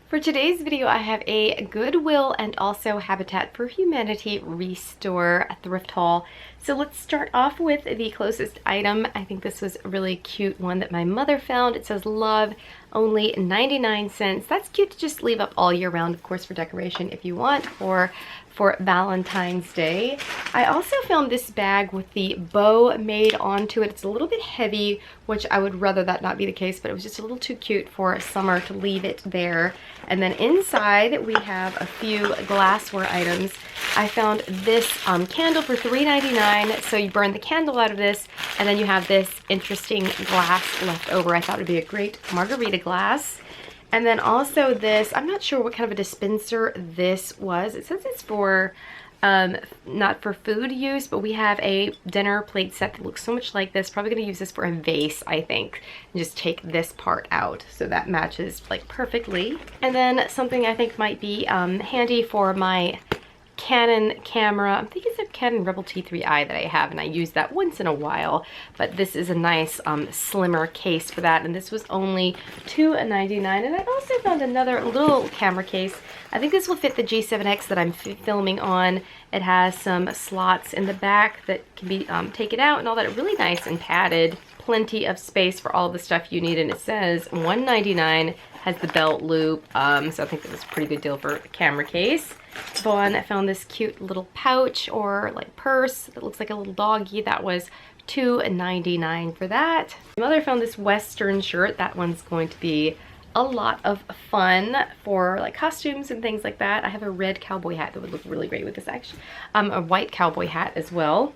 For today's video, I have a Goodwill and also Habitat for Humanity Restore thrift haul. So let's start off with the closest item. I think this was a really cute one that my mother found. It says love, only 99 cents. That's cute to just leave up all year round, of course, for decoration if you want, or for Valentine's Day. I also found this bag with the bow made onto it. It's a little bit heavy, which I would rather that not be the case, but it was just a little too cute for summer to leave it there. And then inside we have a few glassware items. I found this candle for $3.99. So you burn the candle out of this, and then you have this interesting glass left over. I thought it would be a great margarita glass. And then also this, I'm not sure what kind of a dispenser this was. It says it's for, not for food use, but we have a dinner plate set that looks so much like this. Probably gonna use this for a vase, I think, and just take this part out. So that matches like perfectly. And then something I think might be handy for my Canon camera. I think it's a Canon Rebel T3i that I have, and I use that once in a while, but this is a nice slimmer case for that, and this was only $2.99. And I also found another little camera case. I think this will fit the G7X that I'm filming on. It has some slots in the back that can be taken out and all that. Really nice and padded. Plenty of space for all the stuff you need, and it says $1.99, has the belt loop, so I think that was a pretty good deal for a camera case. Vaughn found this cute little pouch or like purse that looks like a little doggy. That was $2.99 for that. My mother found this Western shirt. That one's going to be a lot of fun for like costumes and things like that. I have a red cowboy hat that would look really great with this, actually. A white cowboy hat as well.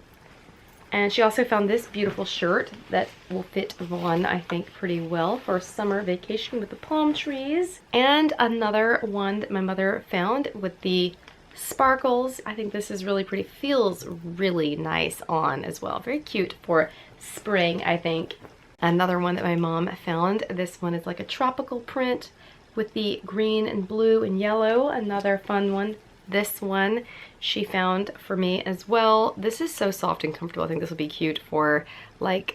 And she also found this beautiful shirt that will fit Vaughn, I think, pretty well for summer vacation with the palm trees. And another one that my mother found with the sparkles. I think this is really pretty. Feels really nice on as well. Very cute for spring, I think. Another one that my mom found. This one is like a tropical print with the green and blue and yellow. Another fun one. This one she found for me as well. This is so soft and comfortable. I think this will be cute for like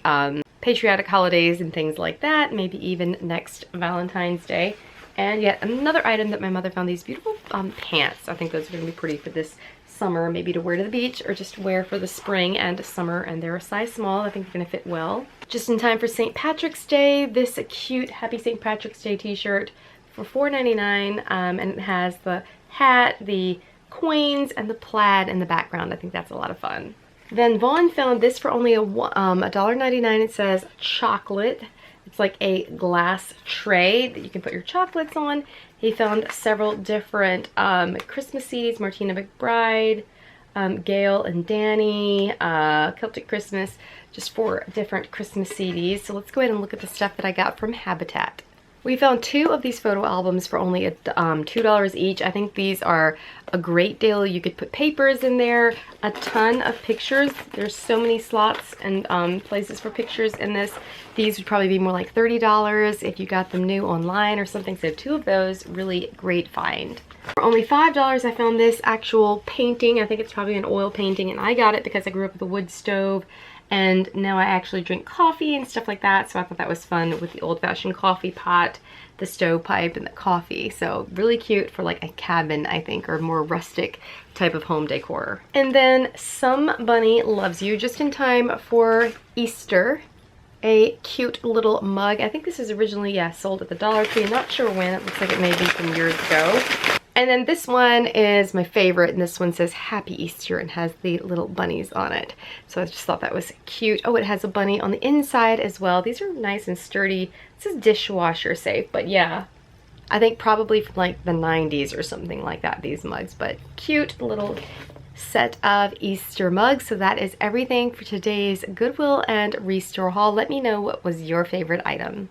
patriotic holidays and things like that. Maybe even next Valentine's Day. And yet another item that my mother found, these beautiful pants. I think those are going to be pretty for this summer, maybe to wear to the beach or just wear for the spring and summer. And they're a size small. I think they're going to fit well. Just in time for St. Patrick's Day, this cute Happy St. Patrick's Day t-shirt for $4.99, and it has the hat, the coins, and the plaid in the background. I think that's a lot of fun. Then Vaughn found this for only $1.99. It says chocolate. It's like a glass tray that you can put your chocolates on. He found several different Christmas CDs, Martina McBride, Gail and Danny, Celtic Christmas, just 4 different Christmas CDs. So let's go ahead and look at the stuff that I got from Habitat. We found 2 of these photo albums for only $2 each. I think these are a great deal. You could put papers in there, a ton of pictures. There's so many slots and places for pictures in this. These would probably be more like $30 if you got them new online or something. So 2 of those, really great find. For only $5, I found this actual painting. I think it's probably an oil painting, and I got it because I grew up with a wood stove. And now I actually drink coffee and stuff like that, so I thought that was fun with the old-fashioned coffee pot, the stovepipe, and the coffee. So really cute for like a cabin, I think, or more rustic type of home decor. And then Some Bunny Loves You, just in time for Easter. A cute little mug. I think this is originally, yeah, sold at the Dollar Tree. I'm not sure when. It looks like it may be from years ago. And then this one is my favorite, and this one says Happy Easter and has the little bunnies on it. So I just thought that was cute. Oh, it has a bunny on the inside as well. These are nice and sturdy. This is dishwasher safe, but yeah. I think probably from like the 90s or something like that, these mugs. But cute little set of Easter mugs. So that is everything for today's Goodwill and Restore haul. Let me know what was your favorite item.